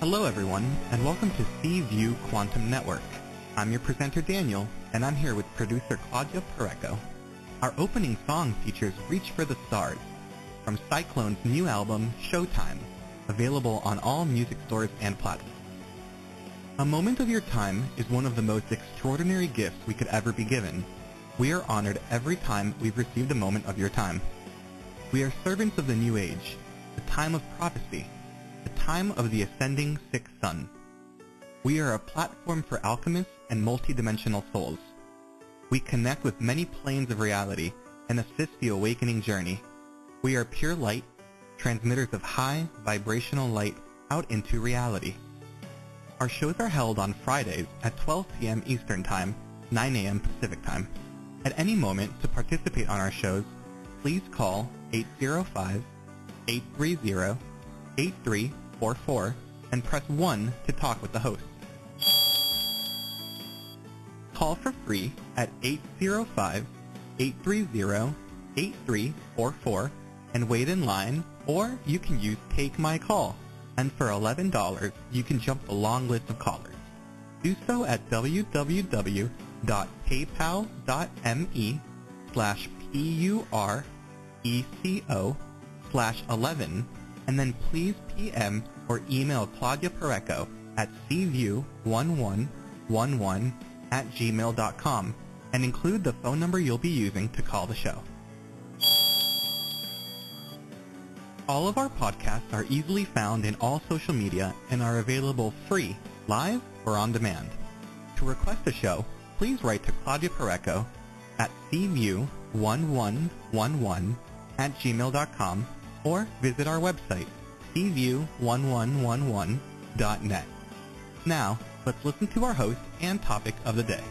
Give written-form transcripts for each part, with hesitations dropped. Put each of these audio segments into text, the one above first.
Hello everyone, and welcome to C-View Quantum Network. I'm your presenter Daniel, and I'm here with producer Claudia Pareco. Our opening song features Reach for the Stars, from Cyclone's new album, Showtime, available on all music stores and platforms. A moment of your time is one of the most extraordinary gifts we could ever be given. We are honored every time we've received a moment of your time. We are servants of the new age, the time of prophecy, the time of the ascending sixth sun. We are a platform for alchemists and multidimensional souls. We connect with many planes of reality and assist the awakening journey. We are pure light, transmitters of high vibrational light out into reality. Our shows are held on Fridays at 12 p.m. Eastern Time, 9 a.m. Pacific Time. At any moment to participate on our shows, please call 805-830-8344 and press 1 to talk with the host. Call for free at 805-830-8344 and wait in line, or you can use Take My Call, and for $11 you can jump the long list of callers. Do so at www.paypal.me/PURECO/11 and then please PM or email Claudia Pareco at cview1111@gmail.com and include the phone number you'll be using to call the show. All of our podcasts are easily found in all social media and are available free, live, or on demand. To request a show, please write to Claudia Pareco at cview1111@gmail.com or visit our website, cview1111.net. Now, let's listen to our host and topic of the day.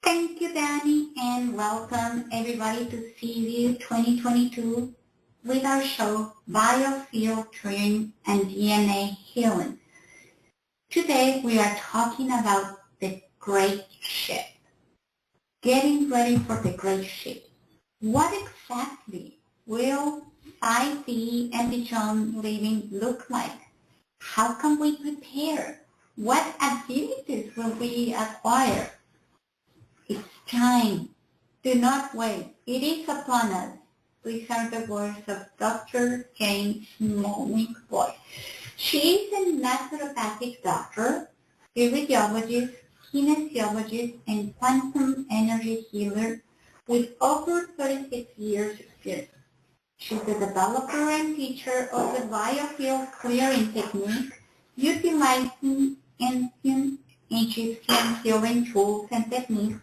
Thank you, Danny, and welcome everybody to CView 2022 with our show BioField Training and DNA Healing. Today we are talking about the Great Shift. Getting ready for the Great Shift. What exactly will 5D and beyond living look like? How can we prepare? What abilities will we acquire? It's time. Do not wait. It is upon us. These are the words of Dr. Jane Smolnik. She is a naturopathic doctor, physiologist, kinesiologist, and quantum energy healer with over 36 years experience. She's the developer and teacher of the BioField clearing technique, utilizing ancient Egyptian healing tools and techniques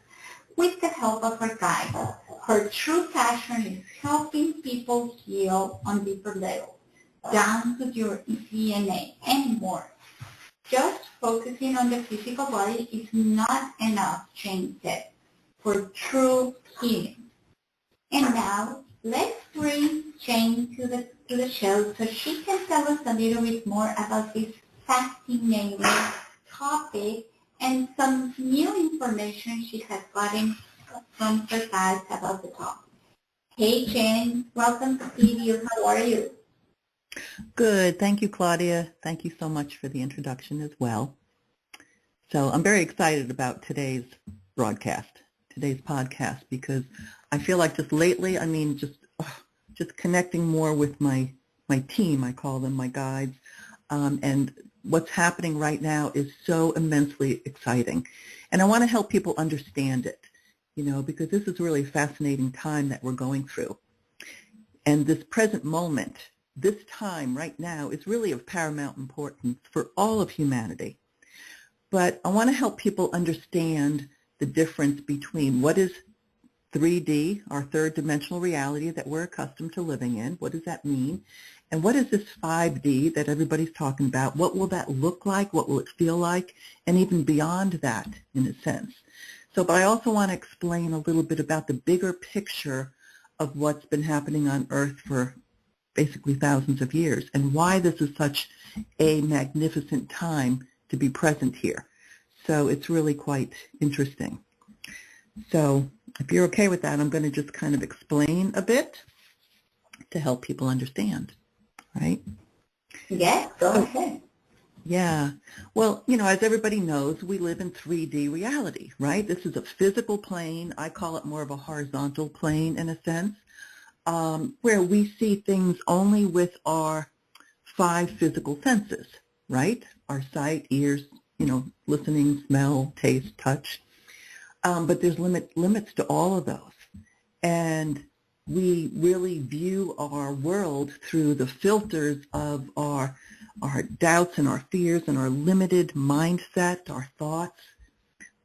with the help of her guide. Her true passion is helping people heal on deeper levels, down to your DNA and more. Just focusing on the physical body is not enough, Jane said, for true healing. And now, let's bring Jane to the show so she can tell us a little bit more about this fascinating topic and some new information she has gotten from her guides about the topic. Hey Jane, welcome to CView. How are you? Good. Thank you, Claudia. Thank you so much for the introduction as well. So I'm very excited about today's broadcast, today's podcast, because I feel like just lately, just connecting more with my team. I call them my guides, and what's happening right now is so immensely exciting. And I want to help people understand it, because this is really a fascinating time that we're going through. And this present moment, this time right now, is really of paramount importance for all of humanity. But I want to help people understand the difference between what is 3D, our third dimensional reality that we're accustomed to living in. What does that mean? And what is this 5D that everybody's talking about? What will that look like? What will it feel like? And even beyond that, in a sense. But I also want to explain a little bit about the bigger picture of what's been happening on Earth for basically thousands of years, and why this is such a magnificent time to be present here. So it's really quite interesting. So if you're okay with that, I'm going to just kind of explain a bit to help people understand, right? Yes, go ahead. Yeah. Well, as everybody knows, we live in 3D reality, right? This is a physical plane. I call it more of a horizontal plane in a sense, where we see things only with our 5 physical senses, right? Our sight, ears, listening, smell, taste, touch. But there's limits to all of those. And we really view our world through the filters of our doubts and our fears and our limited mindset, our thoughts,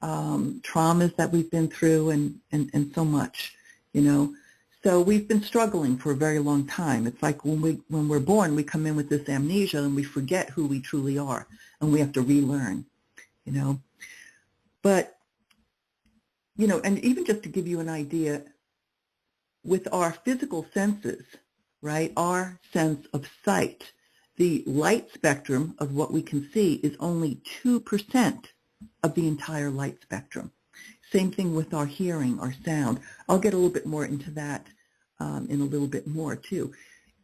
traumas that we've been through, and so much, So we've been struggling for a very long time. It's like when we're born, we come in with this amnesia and we forget who we truly are, and we have to relearn, But, and even just to give you an idea, with our physical senses, right, our sense of sight, the light spectrum of what we can see is only 2% of the entire light spectrum. Same thing with our hearing, our sound. I'll get a little bit more into that in a little bit more too,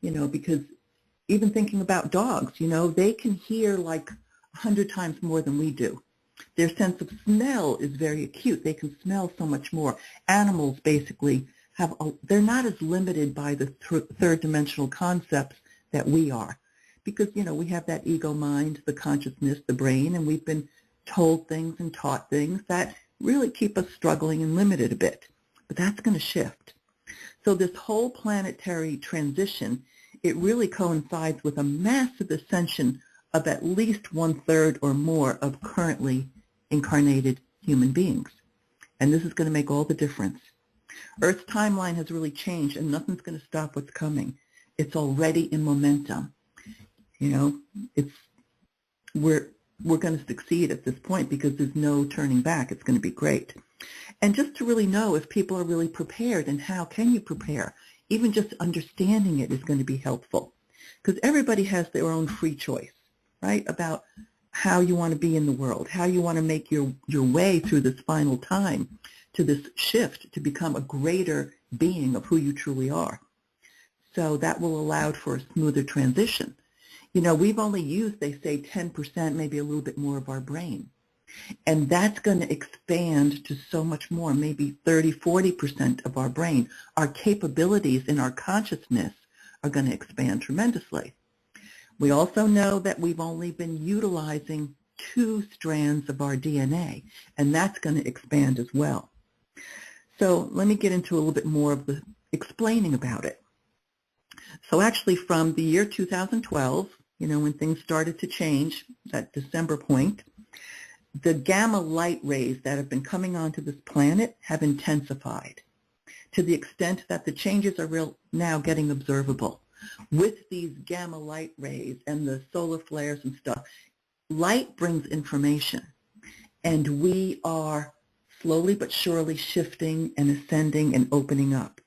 because even thinking about dogs, they can hear like 100 times more than we do. Their sense of smell is very acute. They can smell so much more. Animals basically they're not as limited by the third dimensional concepts that we are, because, we have that ego mind, the consciousness, the brain, and we've been told things and taught things that really keep us struggling and limited a bit. But that's going to shift. So this whole planetary transition, it really coincides with a massive ascension of at least 1/3 or more of currently incarnated human beings. And this is going to make all the difference. Earth's timeline has really changed, and nothing's going to stop what's coming. It's already in momentum. We're going to succeed at this point because there's no turning back. It's going to be great. And just to really know if people are really prepared and how can you prepare, even just understanding it is going to be helpful, because everybody has their own free choice, right, about how you want to be in the world, how you want to make your way through this final time, to this shift to become a greater being of who you truly are. So that will allow for a smoother transition. We've only used, they say, 10%, maybe a little bit more of our brain. And that's going to expand to so much more, maybe 30, 40% of our brain. Our capabilities in our consciousness are going to expand tremendously. We also know that we've only been utilizing 2 strands of our DNA, and that's going to expand as well. So let me get into a little bit more of the explaining about it. So actually from the year 2012, when things started to change, that December point, the gamma light rays that have been coming onto this planet have intensified to the extent that the changes are now getting observable. With these gamma light rays and the solar flares and stuff, light brings information, and we are slowly but surely shifting and ascending and opening up.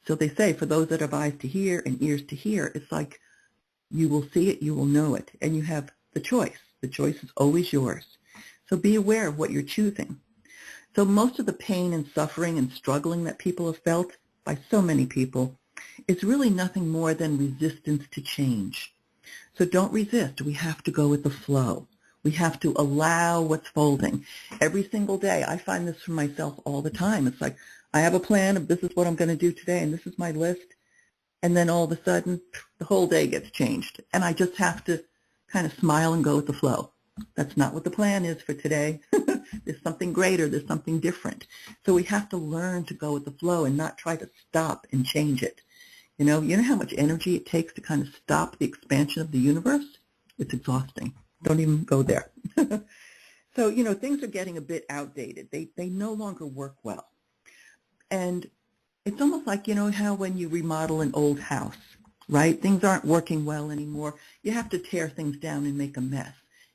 So they say, for those that have eyes to hear and ears to hear, it's like you will see it, you will know it, and you have the choice. The choice is always yours. So be aware of what you're choosing. So most of the pain and suffering and struggling that people have felt, by so many people, is really nothing more than resistance to change. So don't resist. We have to go with the flow. We have to allow what's folding. Every single day, I find this for myself all the time. It's like, I have a plan of this is what I'm going to do today, and this is my list. And then all of a sudden, the whole day gets changed. And I just have to kind of smile and go with the flow. That's not what the plan is for today. There's something greater. There's something different. So we have to learn to go with the flow and not try to stop and change it. You know how much energy it takes to kind of stop the expansion of the universe? It's exhausting. Don't even go there. So, things are getting a bit outdated. They no longer work well. And it's almost like, how when you remodel an old house, right? Things aren't working well anymore. You have to tear things down and make a mess.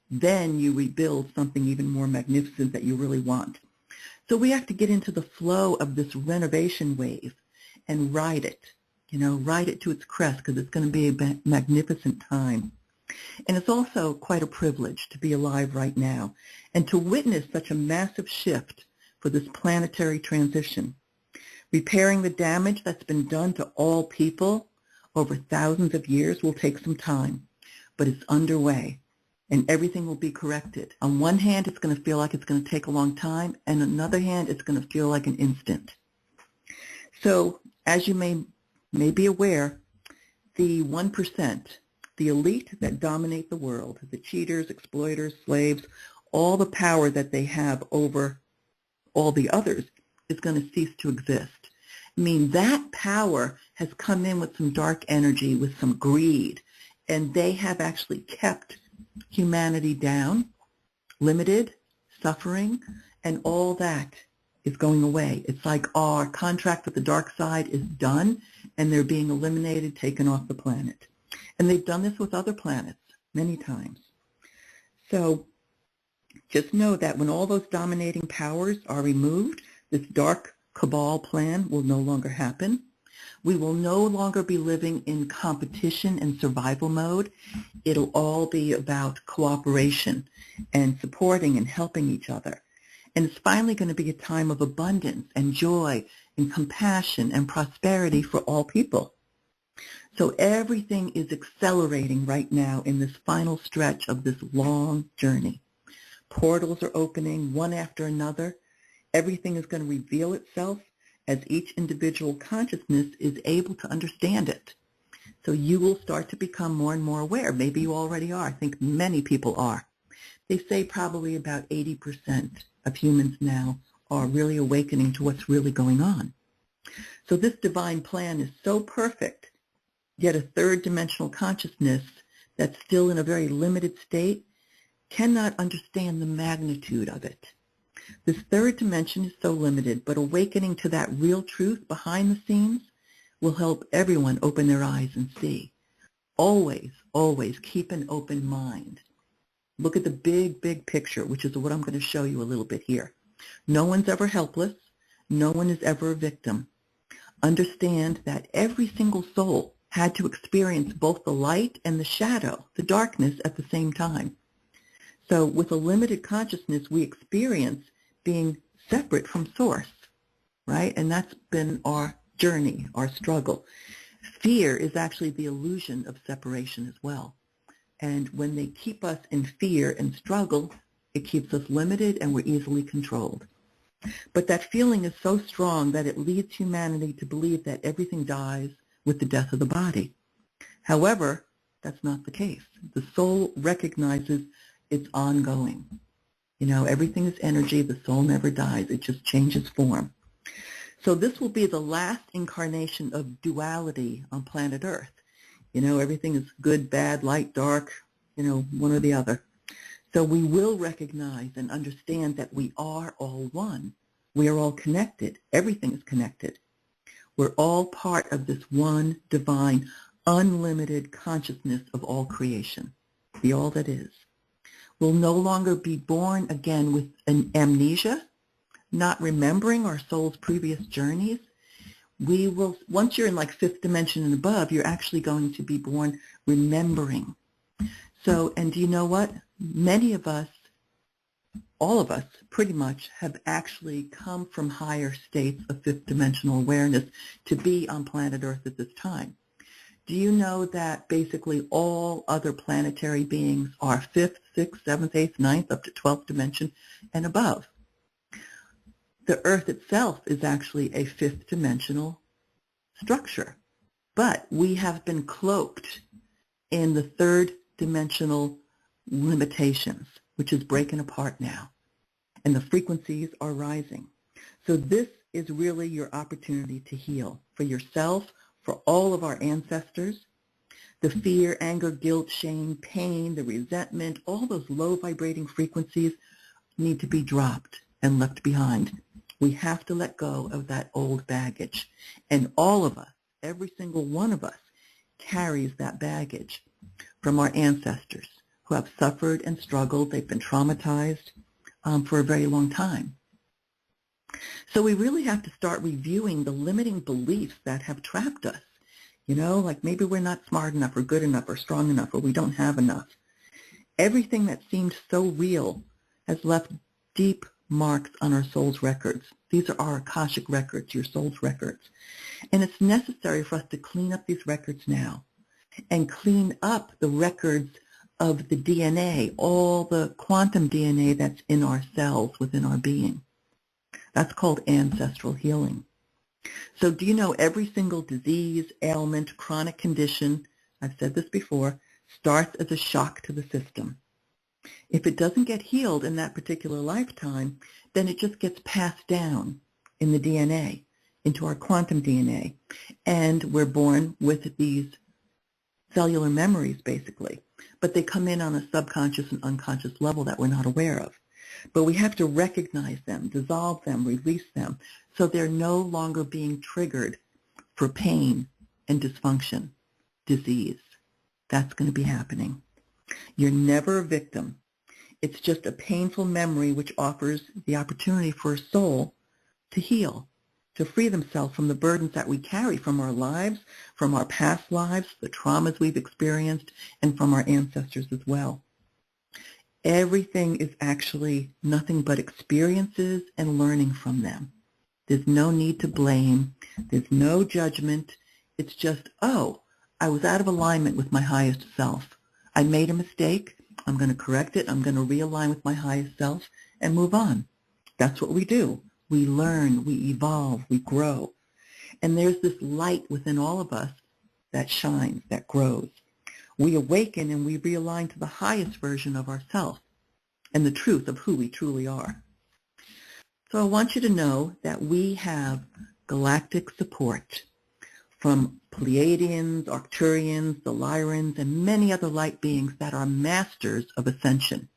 Then you rebuild something even more magnificent that you really want. So we have to get into the flow of this renovation wave and ride it. Ride it to its crest, because it's going to be a magnificent time. And it's also quite a privilege to be alive right now and to witness such a massive shift for this planetary transition. Repairing the damage that's been done to all people over thousands of years will take some time, but it's underway, and everything will be corrected. On one hand, it's going to feel like it's going to take a long time, and on the other hand, it's going to feel like an instant. So, as you may be aware, the 1%, the elite that dominate the world, the cheaters, exploiters, slaves, all the power that they have over all the others is going to cease to exist. I mean, that power has come in with some dark energy, with some greed, and they have actually kept humanity down, limited, suffering, and all that is going away. It's like our contract with the dark side is done, and they're being eliminated, taken off the planet. And they've done this with other planets many times. So just know that when all those dominating powers are removed, this dark cabal plan will no longer happen. We will no longer be living in competition and survival mode. It'll all be about cooperation and supporting and helping each other. And it's finally going to be a time of abundance and joy and compassion and prosperity for all people. So everything is accelerating right now in this final stretch of this long journey. Portals are opening one after another. Everything is going to reveal itself as each individual consciousness is able to understand it. So you will start to become more and more aware. Maybe you already are. I think many people are. They say probably about 80% of humans now are really awakening to what's really going on. So this divine plan is so perfect, yet a third-dimensional consciousness that's still in a very limited state cannot understand the magnitude of it. This third dimension is so limited, but awakening to that real truth behind the scenes will help everyone open their eyes and see. Always, always keep an open mind. Look at the big, big picture, which is what I'm going to show you a little bit here. No one's ever helpless. No one is ever a victim. Understand that every single soul had to experience both the light and the shadow, the darkness, at the same time. So with a limited consciousness, we experience being separate from source, right? And that's been our journey, our struggle. Fear is actually the illusion of separation as well. And when they keep us in fear and struggle, it keeps us limited and we're easily controlled. But that feeling is so strong that it leads humanity to believe that everything dies with the death of the body. However, that's not the case. The soul recognizes it's ongoing. Everything is energy. The soul never dies. It just changes form. So this will be the last incarnation of duality on planet Earth. Everything is good, bad, light, dark, one or the other. So we will recognize and understand that we are all one. We are all connected. Everything is connected. We're all part of this one divine, unlimited consciousness of all creation, the all that is. We'll no longer be born again with an amnesia, not remembering our soul's previous journeys. We will, once you're in like fifth dimension and above, you're actually going to be born remembering. So, and do you know what? Many of us, all of us pretty much, have actually come from higher states of fifth dimensional awareness to be on planet Earth at this time. Do you know that basically all other planetary beings are fifth, sixth, seventh, eighth, ninth, up to 12th dimension and above? The Earth itself is actually a fifth dimensional structure, but we have been cloaked in the third dimensional limitations, which is breaking apart now, and the frequencies are rising. So this is really your opportunity to heal for yourself, for all of our ancestors. The fear, anger, guilt, shame, pain, the resentment, all those low vibrating frequencies need to be dropped and left behind. We have to let go of that old baggage. And all of us, every single one of us, carries that baggage from our ancestors who have suffered and struggled. They've been traumatized for a very long time. So we really have to start reviewing the limiting beliefs that have trapped us. You know, like maybe we're not smart enough or good enough or strong enough or we don't have enough. Everything that seemed so real has left deep marks on our soul's records. These are our Akashic records, your soul's records. And it's necessary for us to clean up these records now and clean up the records of the DNA, all the quantum DNA that's in our cells within our being. That's called ancestral healing. So do you know every single disease, ailment, chronic condition, I've said this before, starts as a shock to the system. If it doesn't get healed in that particular lifetime, then it just gets passed down in the DNA, into our quantum DNA. And we're born with these cellular memories, basically. But they come in on a subconscious and unconscious level that we're not aware of. But we have to recognize them, dissolve them, release them, so they're no longer being triggered for pain and dysfunction, disease. That's going to be happening. You're never a victim. It's just a painful memory which offers the opportunity for a soul to heal, to free themselves from the burdens that we carry from our lives, from our past lives, the traumas we've experienced, and from our ancestors as well. Everything is actually nothing but experiences and learning from them. There's no need to blame. There's no judgment. It's just, oh, I was out of alignment with my highest self. I made a mistake. I'm going to correct it. I'm going to realign with my highest self and move on. That's what we do. We learn, we evolve, we grow. And there's this light within all of us that shines, that grows. We awaken and we realign to the highest version of ourselves and the truth of who we truly are. So I want you to know that we have galactic support from Pleiadians, Arcturians, the Lyrans, and many other light beings that are masters of ascension.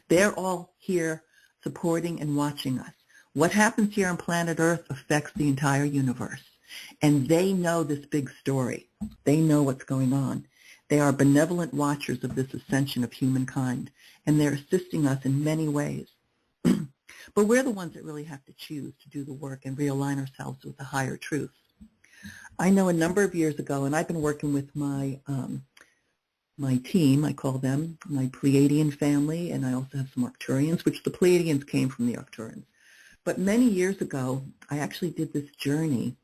They're all here supporting and watching us. What happens here on planet Earth affects the entire universe. And they know this big story. They know what's going on. They are benevolent watchers of this ascension of humankind, and they're assisting us in many ways. But we're the ones that really have to choose to do the work and realign ourselves with the higher truth. I know a number of years ago, and I've been working with my team, I call them, my Pleiadian family, and I also have some Arcturians, which the Pleiadians came from the Arcturians. But many years ago, I actually did this journey.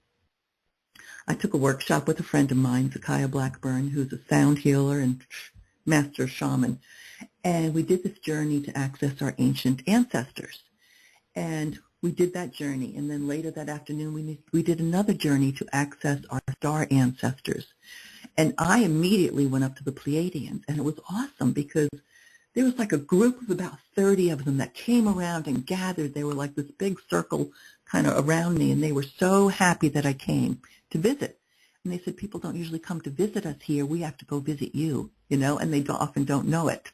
I took a workshop with a friend of mine, Zakiah Blackburn, who's a sound healer and master shaman. And we did this journey to access our ancient ancestors. And we did that journey. And then later that afternoon, we did another journey to access our star ancestors. And I immediately went up to the Pleiadians. And it was awesome because there was like a group of about 30 of them that came around and gathered. They were like this big circle kind of around me. And they were so happy that I came to visit. And they said, people don't usually come to visit us here. We have to go visit you, you know, and they often don't know it.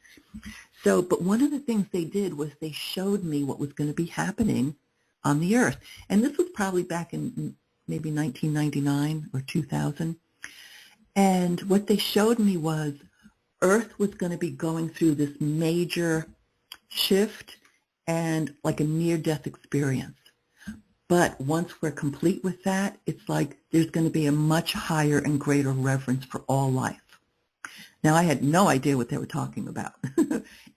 So, but one of the things they did was they showed me what was going to be happening on the earth. And this was probably back in maybe 1999 or 2000. And what they showed me was Earth was going to be going through this major shift and like a near-death experience. But once we're complete with that, it's like there's going to be a much higher and greater reverence for all life. Now, I had no idea what they were talking about.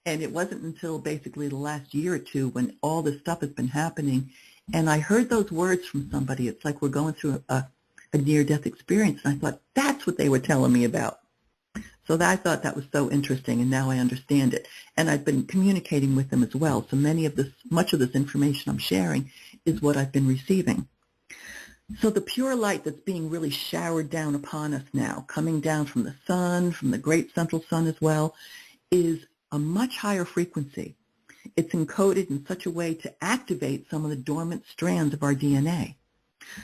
And it wasn't until basically the last year or two when all this stuff has been happening. And I heard those words from somebody. It's like we're going through a near-death experience. And I thought, that's what they were telling me about. So I thought that was so interesting, and now I understand it. And I've been communicating with them as well. So much of this information I'm sharing is what I've been receiving. So the pure light that's being really showered down upon us now, coming down from the sun, from the great central sun as well, is a much higher frequency. It's encoded in such a way to activate some of the dormant strands of our DNA.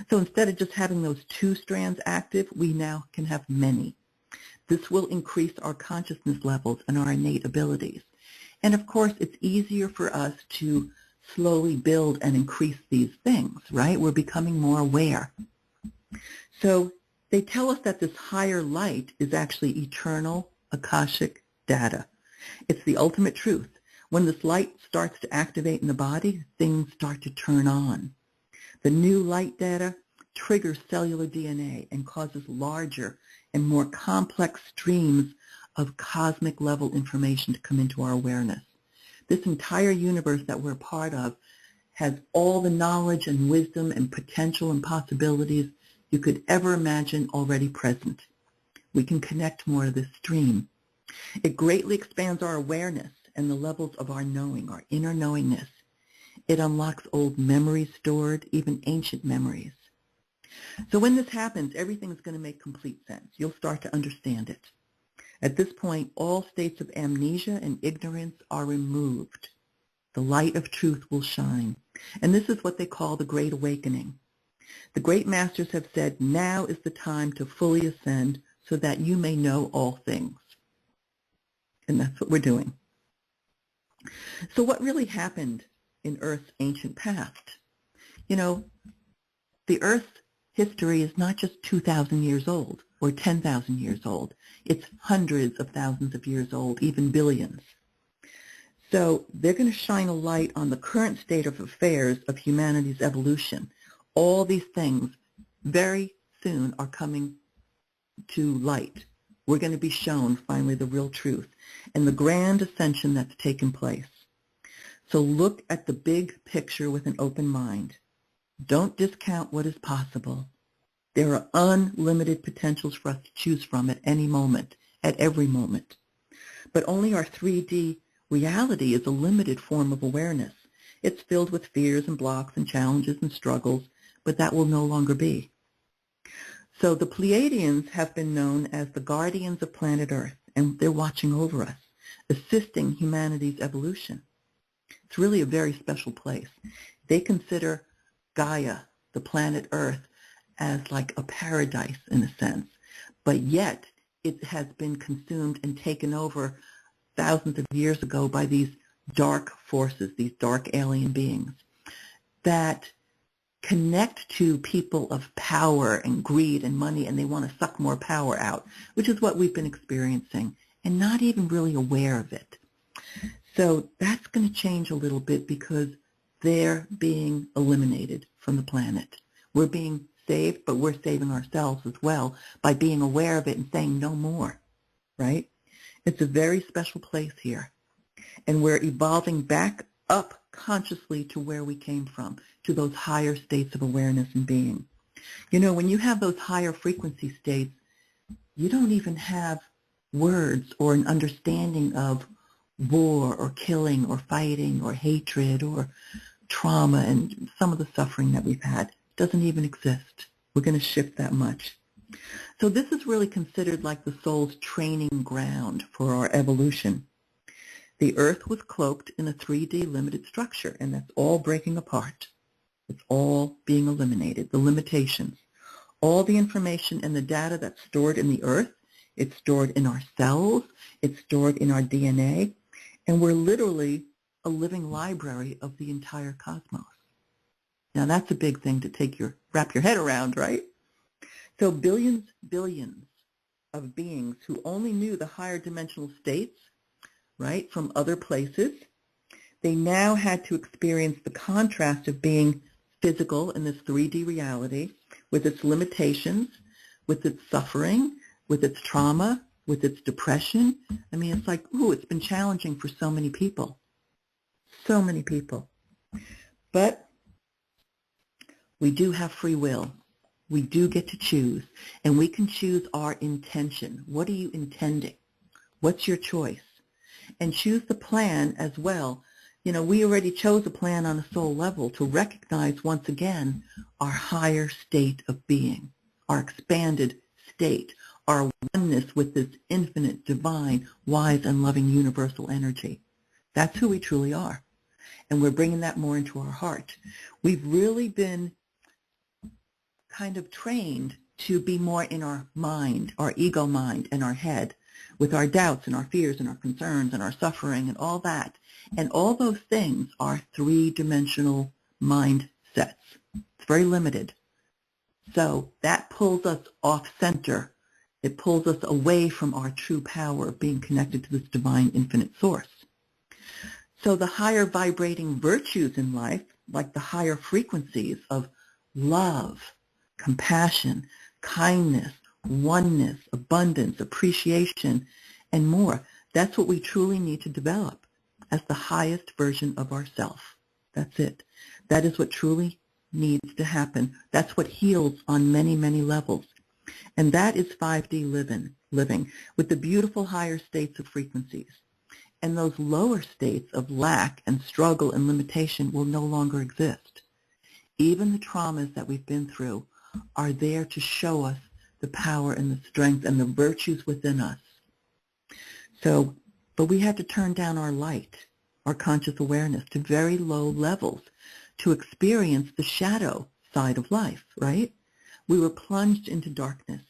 So instead of just having those 2 strands active, we now can have many. This will increase our consciousness levels and our innate abilities. And of course, it's easier for us to slowly build and increase these things, right? We're becoming more aware. So they tell us that this higher light is actually eternal Akashic data. It's the ultimate truth. When this light starts to activate in the body, things start to turn on. The new light data triggers cellular DNA and causes larger and more complex streams of cosmic level information to come into our awareness. This entire universe that we're a part of has all the knowledge and wisdom and potential and possibilities you could ever imagine already present. We can connect more to this stream. It greatly expands our awareness and the levels of our knowing, our inner knowingness. It unlocks old memories stored, even ancient memories. So when this happens, everything's going to make complete sense. You'll start to understand it. At this point, all states of amnesia and ignorance are removed. The light of truth will shine. And this is what they call the Great Awakening. The great masters have said, now is the time to fully ascend so that you may know all things. And that's what we're doing. So what really happened in Earth's ancient past? You know, the Earth's history is not just 2,000 years old or 10,000 years old. It's hundreds of thousands of years old, even billions. So they're going to shine a light on the current state of affairs of humanity's evolution. All these things very soon are coming to light. We're going to be shown finally the real truth and the grand ascension that's taken place. So look at the big picture with an open mind. Don't discount what is possible. There are unlimited potentials for us to choose from at any moment, at every moment. But only our 3D reality is a limited form of awareness. It's filled with fears and blocks and challenges and struggles, but that will no longer be. So the Pleiadians have been known as the guardians of planet Earth, and they're watching over us, assisting humanity's evolution. It's really a very special place. They consider Gaia, the planet Earth, as like a paradise in a sense, but yet it has been consumed and taken over thousands of years ago by these dark forces, these dark alien beings that connect to people of power and greed and money, and they want to suck more power out, which is what we've been experiencing and not even really aware of it. So that's going to change a little bit because they're being eliminated from the planet. We're being saved, but we're saving ourselves as well by being aware of it and saying no more, right? It's a very special place here. And we're evolving back up consciously to where we came from, to those higher states of awareness and being. You know, when you have those higher frequency states, you don't even have words or an understanding of war or killing or fighting or hatred or trauma and some of the suffering that we've had. Doesn't even exist. We're going to shift that much. So this is really considered like the soul's training ground for our evolution. The Earth was cloaked in a 3D limited structure, and that's all breaking apart. It's all being eliminated, the limitations. All the information and the data that's stored in the Earth, it's stored in our cells, it's stored in our DNA, and we're literally a living library of the entire cosmos. Now that's a big thing to wrap your head around, right? So billions of beings who only knew the higher dimensional states, right, from other places, they now had to experience the contrast of being physical in this 3D reality with its limitations, with its suffering, with its trauma, with its depression. I mean, it's like, ooh, it's been challenging for so many people. So many people. But we do have free will. We do get to choose, and we can choose our intention. What are you intending? What's your choice? And choose the plan as well. You know, we already chose a plan on a soul level to recognize once again our higher state of being, our expanded state, our oneness with this infinite, divine, wise, and loving universal energy. That's who we truly are. And we're bringing that more into our heart. We've really been kind of trained to be more in our mind, our ego mind, and our head, with our doubts and our fears and our concerns and our suffering and all that. And all those things are three-dimensional mind sets. It's very limited. So that pulls us off center. It pulls us away from our true power of being connected to this divine infinite source. So the higher vibrating virtues in life, like the higher frequencies of love, compassion, kindness, oneness, abundance, appreciation, and more. That's what we truly need to develop as the highest version of ourself. That's it. That is what truly needs to happen. That's what heals on many, many levels. And that is 5D living with the beautiful higher states of frequencies. And those lower states of lack and struggle and limitation will no longer exist. Even the traumas that we've been through are there to show us the power and the strength and the virtues within us. So, but we had to turn down our light, our conscious awareness, to very low levels to experience the shadow side of life, right? We were plunged into darkness,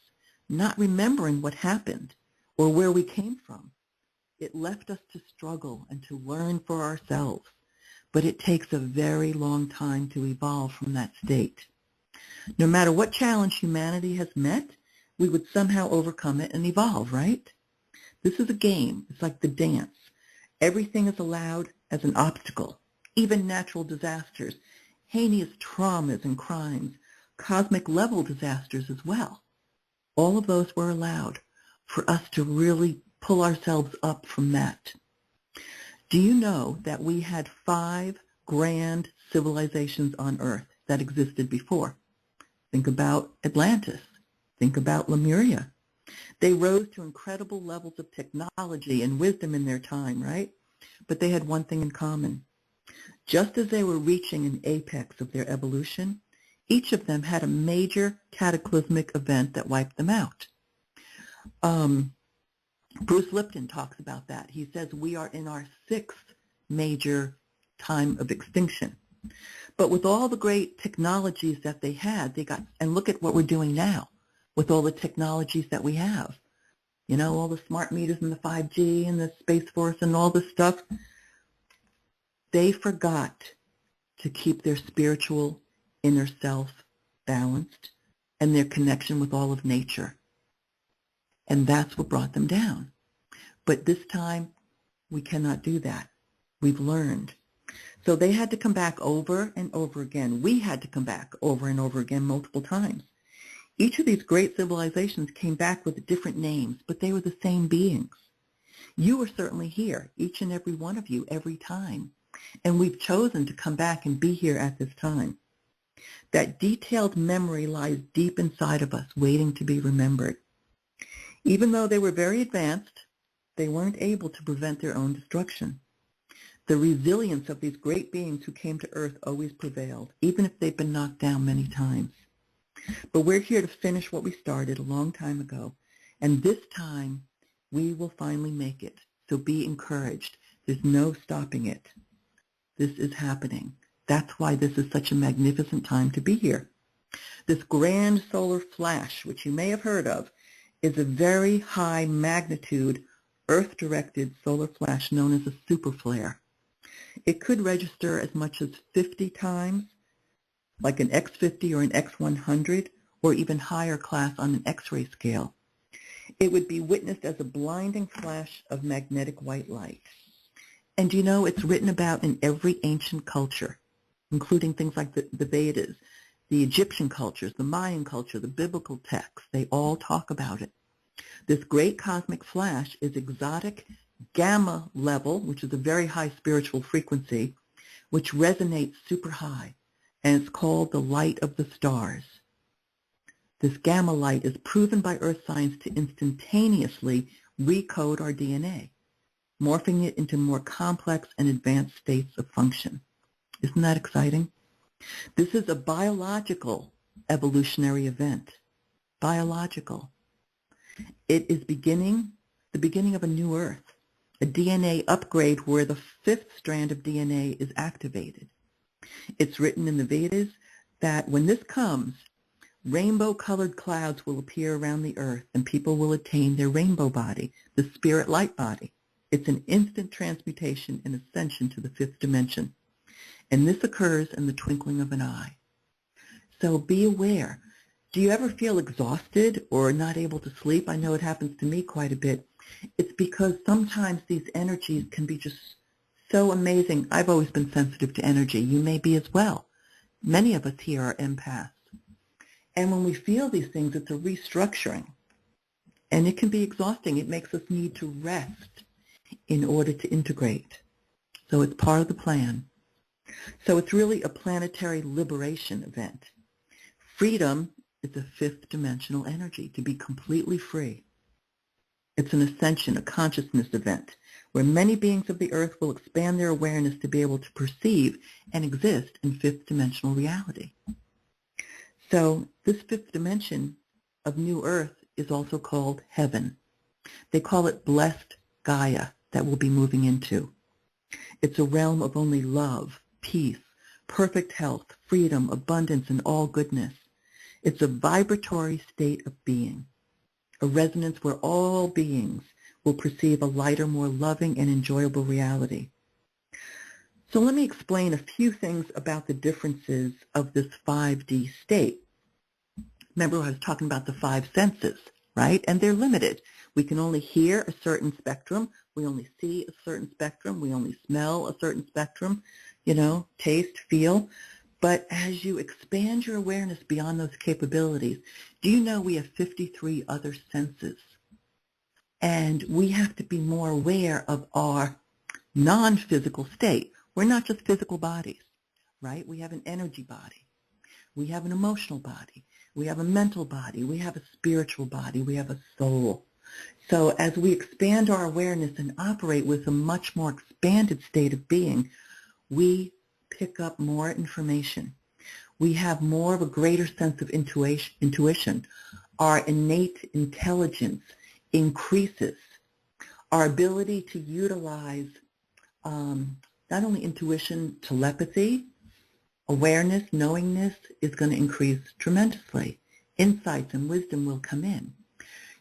not remembering what happened or where we came from. It left us to struggle and to learn for ourselves, but it takes a very long time to evolve from that state. No matter what challenge humanity has met, we would somehow overcome it and evolve, right? This is a game. It's like the dance. Everything is allowed as an obstacle, even natural disasters, heinous traumas and crimes, cosmic level disasters as well. All of those were allowed for us to really pull ourselves up from that. Do you know that we had 5 grand civilizations on Earth that existed before? Think about Atlantis. Think about Lemuria. They rose to incredible levels of technology and wisdom in their time, right? But they had one thing in common. Just as they were reaching an apex of their evolution, each of them had a major cataclysmic event that wiped them out. Bruce Lipton talks about that. He says we are in our 6th major time of extinction. But with all the great technologies that they had, and look at what we're doing now with all the technologies that we have. You know, all the smart meters and the 5G and the Space Force and all this stuff. They forgot to keep their spiritual inner self balanced and their connection with all of nature. And that's what brought them down. But this time, we cannot do that. We've learned. So they had to come back over and over again. We had to come back over and over again multiple times. Each of these great civilizations came back with different names, but they were the same beings. You were certainly here, each and every one of you, every time. And we've chosen to come back and be here at this time. That detailed memory lies deep inside of us, waiting to be remembered. Even though they were very advanced, they weren't able to prevent their own destruction. The resilience of these great beings who came to Earth always prevailed, even if they've been knocked down many times. But we're here to finish what we started a long time ago, and this time we will finally make it. So be encouraged. There's no stopping it. This is happening. That's why this is such a magnificent time to be here. This grand solar flash, which you may have heard of, is a very high magnitude Earth-directed solar flash known as a super flare. It could register as much as 50 times, like an X50 or an X100, or even higher class on an X-ray scale. It would be witnessed as a blinding flash of magnetic white light. And you know, it's written about in every ancient culture, including things like the Vedas, the Egyptian cultures, the Mayan culture, the biblical texts. They all talk about it. This great cosmic flash is exotic gamma level, which is a very high spiritual frequency, which resonates super high, and it's called the light of the stars. This gamma light is proven by Earth science to instantaneously recode our DNA, morphing it into more complex and advanced states of function. Isn't that exciting? This is a biological evolutionary event. Biological. It is the beginning of a new Earth, a DNA upgrade where the 5th strand of DNA is activated. It's written in the Vedas that when this comes, rainbow-colored clouds will appear around the Earth and people will attain their rainbow body, the spirit light body. It's an instant transmutation and ascension to the 5th dimension. And this occurs in the twinkling of an eye. So be aware. Do you ever feel exhausted or not able to sleep? I know it happens to me quite a bit. It's because sometimes these energies can be just so amazing. I've always been sensitive to energy. You may be as well. Many of us here are empaths. And when we feel these things, it's a restructuring. And it can be exhausting. It makes us need to rest in order to integrate. So it's part of the plan. So it's really a planetary liberation event. Freedom is a fifth dimensional energy, to be completely free. It's an ascension, a consciousness event, where many beings of the earth will expand their awareness to be able to perceive and exist in fifth dimensional reality. So this fifth dimension of New Earth is also called heaven. They call it blessed Gaia that we'll be moving into. It's a realm of only love, peace, perfect health, freedom, abundance, and all goodness. It's a vibratory state of being, a resonance where all beings will perceive a lighter, more loving, and enjoyable reality. So let me explain a few things about the differences of this 5D state. Remember, I was talking about the five senses, right? And they're limited. We can only hear a certain spectrum. We only see a certain spectrum. We only smell a certain spectrum, taste, feel. But as you expand your awareness beyond those capabilities, do you know we have 53 other senses? And we have to be more aware of our non-physical state. We're not just physical bodies, right? We have an energy body. We have an emotional body. We have a mental body. We have a spiritual body. We have a soul. So as we expand our awareness and operate with a much more expanded state of being, we pick up more information. We have more of a greater sense of intuition. Our innate intelligence increases. Our ability to utilize not only intuition, telepathy, awareness, knowingness is going to increase tremendously. Insights and wisdom will come in.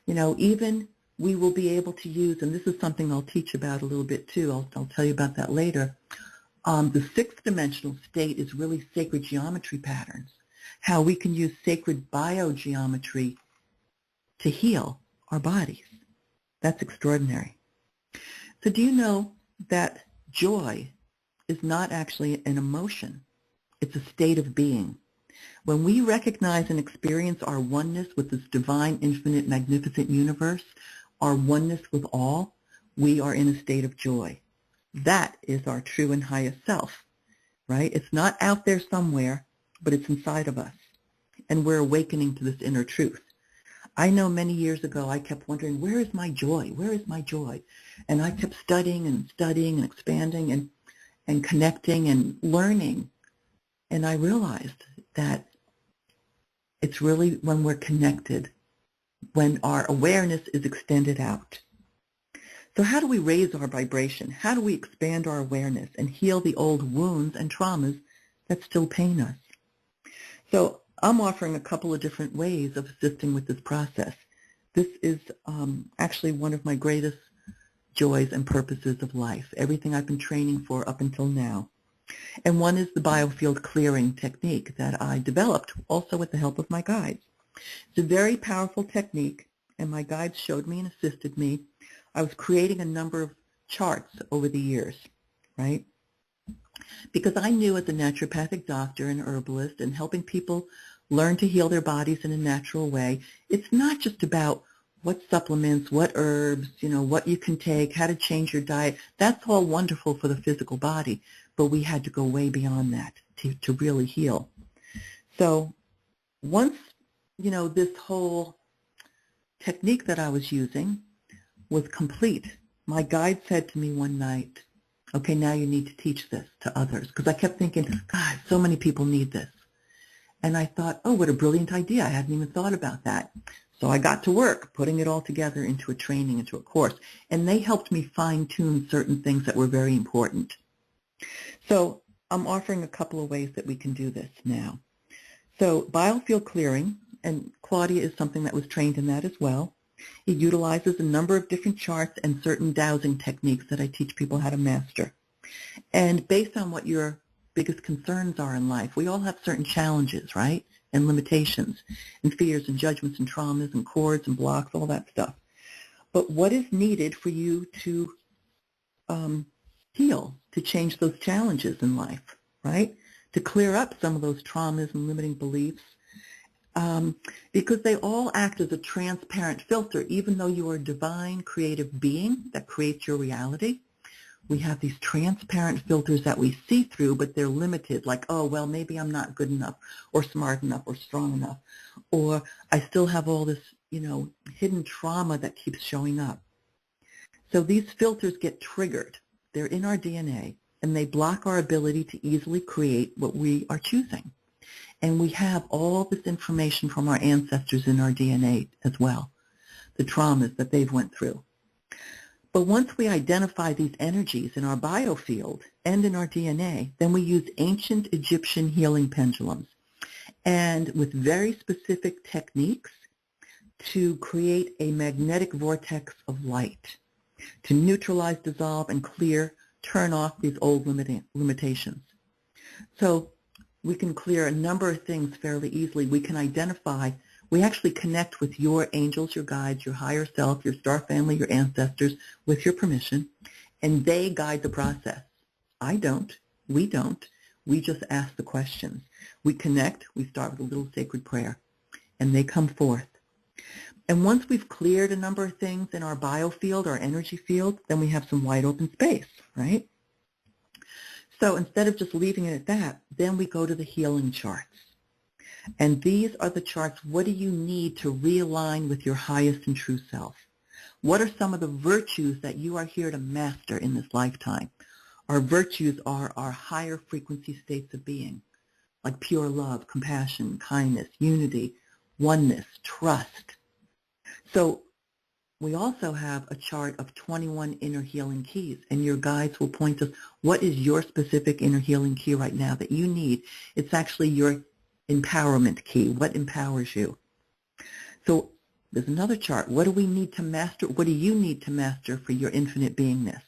Even we will be able to use, and this is something I'll teach about a little bit too, I'll tell you about that later. The sixth dimensional state is really sacred geometry patterns, how we can use sacred biogeometry to heal our bodies. That's extraordinary. So do you know that joy is not actually an emotion? It's a state of being. When we recognize and experience our oneness with this divine, infinite, magnificent universe, our oneness with all, we are in a state of joy. That is our true and highest self, right? It's not out there somewhere, but it's inside of us. And we're awakening to this inner truth. I know many years ago I kept wondering, where is my joy? Where is my joy? And I kept studying and expanding and connecting and learning. And I realized that it's really when we're connected, when our awareness is extended out. So how do we raise our vibration? How do we expand our awareness and heal the old wounds and traumas that still pain us? So I'm offering a couple of different ways of assisting with this process. This is actually one of my greatest joys and purposes of life, everything I've been training for up until now. And one is the BioField clearing technique that I developed also with the help of my guides. It's a very powerful technique, and my guides showed me and assisted me. I was creating a number of charts over the years, right? Because I knew as a naturopathic doctor and herbalist and helping people learn to heal their bodies in a natural way, it's not just about what supplements, what herbs, what you can take, how to change your diet. That's all wonderful for the physical body, but we had to go way beyond that to really heal. So once, this whole technique that I was using was complete, my guide said to me one night, okay, now you need to teach this to others. Because I kept thinking, God, so many people need this. And I thought, oh, what a brilliant idea. I hadn't even thought about that. So I got to work putting it all together into a training, into a course. And they helped me fine-tune certain things that were very important. So I'm offering a couple of ways that we can do this now. So BioField clearing, and Claudia is something that was trained in that as well. It utilizes a number of different charts and certain dowsing techniques that I teach people how to master. And based on what your biggest concerns are in life, we all have certain challenges, right? And limitations, and fears and judgments and traumas and cords and blocks, all that stuff. But what is needed for you to heal, to change those challenges in life, right? To clear up some of those traumas and limiting beliefs. because they all act as a transparent filter. Even though you are a divine creative being that creates your reality, we have these transparent filters that we see through, but they're limited, like, oh, well, maybe I'm not good enough or smart enough or strong enough, or I still have all this, hidden trauma that keeps showing up. So these filters get triggered. They're in our DNA, and they block our ability to easily create what we are choosing. And we have all this information from our ancestors in our DNA as well, the traumas that they've went through. But once we identify these energies in our biofield and in our DNA, then we use ancient Egyptian healing pendulums, and with very specific techniques to create a magnetic vortex of light, to neutralize, dissolve, and clear, turn off these old limitations. So we can clear a number of things fairly easily. We can identify, we actually connect with your angels, your guides, your higher self, your star family, your ancestors, with your permission, and they guide the process. I don't. We don't. We just ask the questions. We connect. We start with a little sacred prayer, and they come forth. And once we've cleared a number of things in our biofield, our energy field, then we have some wide open space, right? So instead of just leaving it at that, then we go to the healing charts. And these are the charts. What do you need to realign with your highest and true self? What are some of the virtues that you are here to master in this lifetime? Our virtues are our higher frequency states of being, like pure love, compassion, kindness, unity, oneness, trust. So we also have a chart of 21 inner healing keys, and your guides will point us, what is your specific inner healing key right now that you need? It's actually your empowerment key. What empowers you? So there's another chart. What do we need to master? What do you need to master for your infinite beingness?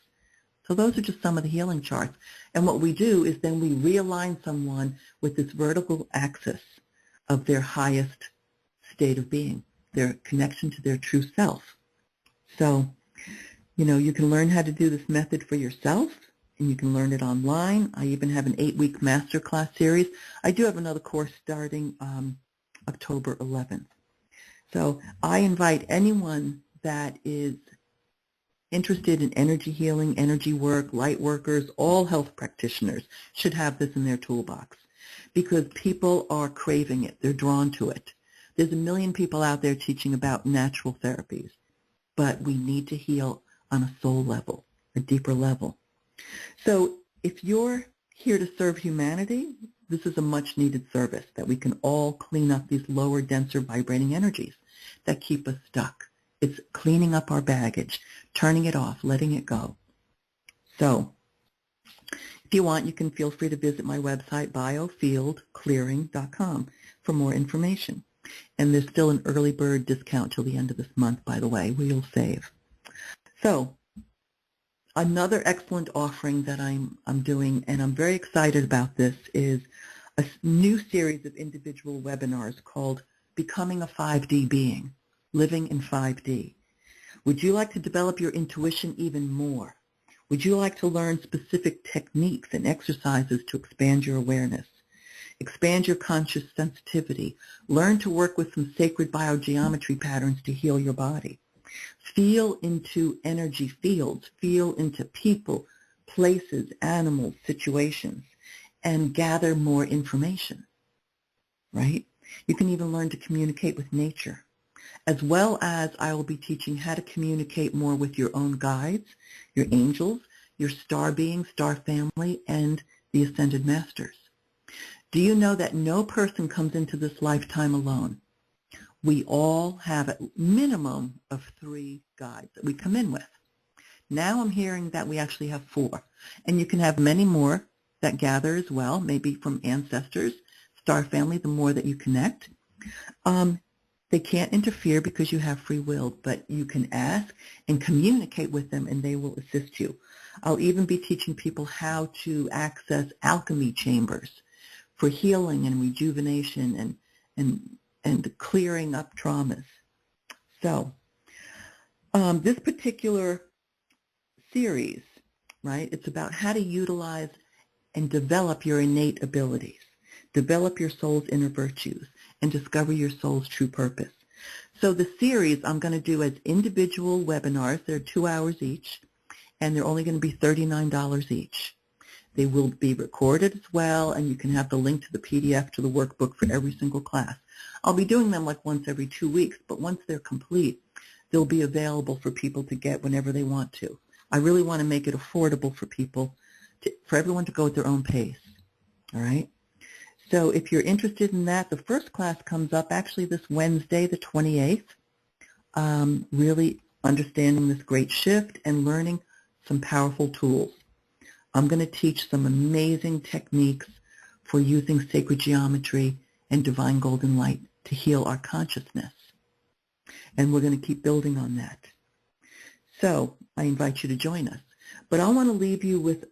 So those are just some of the healing charts. And what we do is then we realign someone with this vertical axis of their highest state of being, their connection to their true self. So, you can learn how to do this method for yourself, and you can learn it online. I even have an 8-week masterclass series. I do have another course starting October 11th. So I invite anyone that is interested in energy healing, energy work, light workers, all health practitioners should have this in their toolbox, because people are craving it. They're drawn to it. There's a million people out there teaching about natural therapies, but we need to heal on a soul level, a deeper level. So if you're here to serve humanity, this is a much needed service, that we can all clean up these lower, denser vibrating energies that keep us stuck. It's cleaning up our baggage, turning it off, letting it go. So if you want, you can feel free to visit my website, BioFieldClearing.com, for more information. And there's still an early bird discount till the end of this month, by the way, where you'll save. So another excellent offering that I'm doing, and I'm very excited about this, is a new series of individual webinars called Becoming a 5D Being, Living in 5D. Would you like to develop your intuition even more? Would you like to learn specific techniques and exercises to expand your awareness? Expand your conscious sensitivity. Learn to work with some sacred biogeometry patterns to heal your body. Feel into energy fields. Feel into people, places, animals, situations, and gather more information, right? You can even learn to communicate with nature, as well as I will be teaching how to communicate more with your own guides, your angels, your star beings, star family, and the ascended masters. Do you know that no person comes into this lifetime alone? We all have a minimum of 3 guides that we come in with. Now I'm hearing that we actually have 4, and you can have many more that gather as well, maybe from ancestors, star family, the more that you connect. They can't interfere because you have free will, but you can ask and communicate with them, and they will assist you. I'll even be teaching people how to access alchemy chambers for healing and rejuvenation and clearing up traumas. So this particular series, right, it's about how to utilize and develop your innate abilities. develop your soul's inner virtues, and discover your soul's true purpose. So the series I'm going to do as individual webinars. They're 2 hours each, and they're only going to be $39 each. They will be recorded as well, and you can have the link to the PDF to the workbook for every single class. I'll be doing them like once every 2 weeks, but once they're complete, they'll be available for people to get whenever they want to. I really want to make it affordable for people, for everyone to go at their own pace. All right? So if you're interested in that, the first class comes up actually this Wednesday, the 28th, really understanding this great shift and learning some powerful tools. I'm going to teach some amazing techniques for using sacred geometry and divine golden light to heal our consciousness. And we're going to keep building on that. So I invite you to join us. But I want to leave you with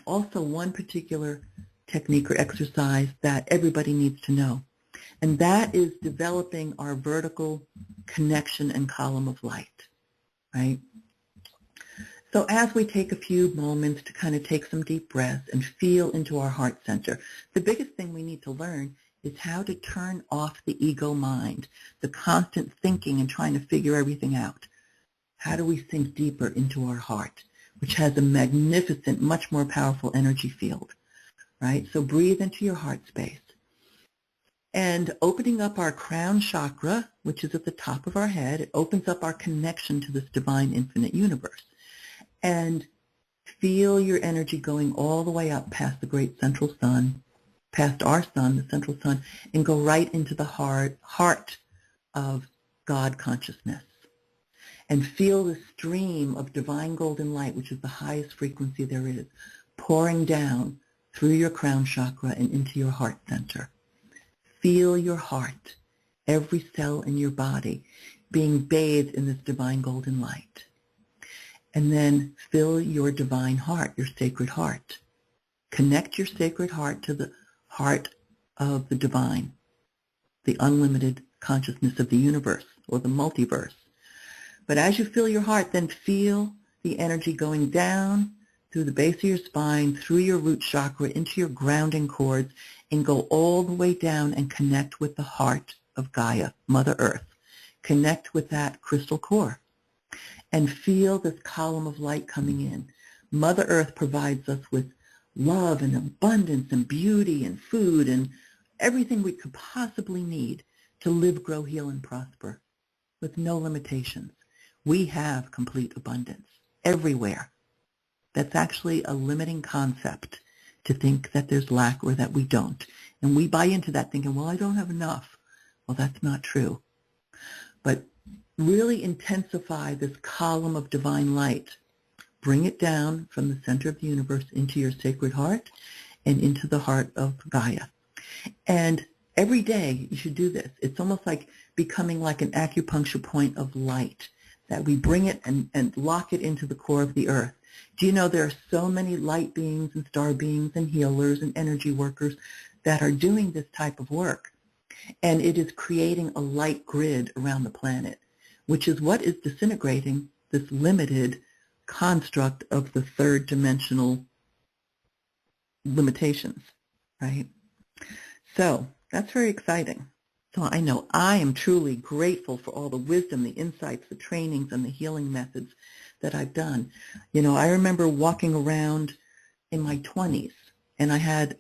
also one particular technique or exercise that everybody needs to know. And that is developing our vertical connection and column of light, right? So as we take a few moments to kind of take some deep breaths and feel into our heart center, the biggest thing we need to learn is how to turn off the ego mind, the constant thinking and trying to figure everything out. How do we sink deeper into our heart, which has a magnificent, much more powerful energy field, right? So breathe into your heart space. And opening up our crown chakra, which is at the top of our head, it opens up our connection to this divine infinite universe. And feel your energy going all the way up past the great central sun, past our sun, the central sun, and go right into the heart of God consciousness. And feel the stream of divine golden light, which is the highest frequency there is, pouring down through your crown chakra and into your heart center. Feel your heart, every cell in your body, being bathed in this divine golden light. And then fill your divine heart, your sacred heart. Connect your sacred heart to the heart of the divine, the unlimited consciousness of the universe or the multiverse. But as you fill your heart, then feel the energy going down through the base of your spine, through your root chakra, into your grounding cords, and go all the way down and connect with the heart of Gaia, Mother Earth. Connect with that crystal core. And feel this column of light coming in. Mother Earth provides us with love and abundance and beauty and food and everything we could possibly need to live, grow, heal, and prosper with no limitations. We have complete abundance everywhere. That's actually a limiting concept to think that there's lack or that we don't. And we buy into that thinking, well, I don't have enough. Well, that's not true. But really intensify this column of divine light. Bring it down from the center of the universe into your sacred heart and into the heart of Gaia. And every day you should do this. It's almost like becoming like an acupuncture point of light, that we bring it and lock it into the core of the earth. Do you know there are so many light beings and star beings and healers and energy workers that are doing this type of work? And it is creating a light grid around the planet, which is what is disintegrating this limited construct of the third dimensional limitations, right? So that's very exciting. So I know I am truly grateful for all the wisdom, the insights, the trainings, and the healing methods that I've done. You know, I remember walking around in my 20s, and I had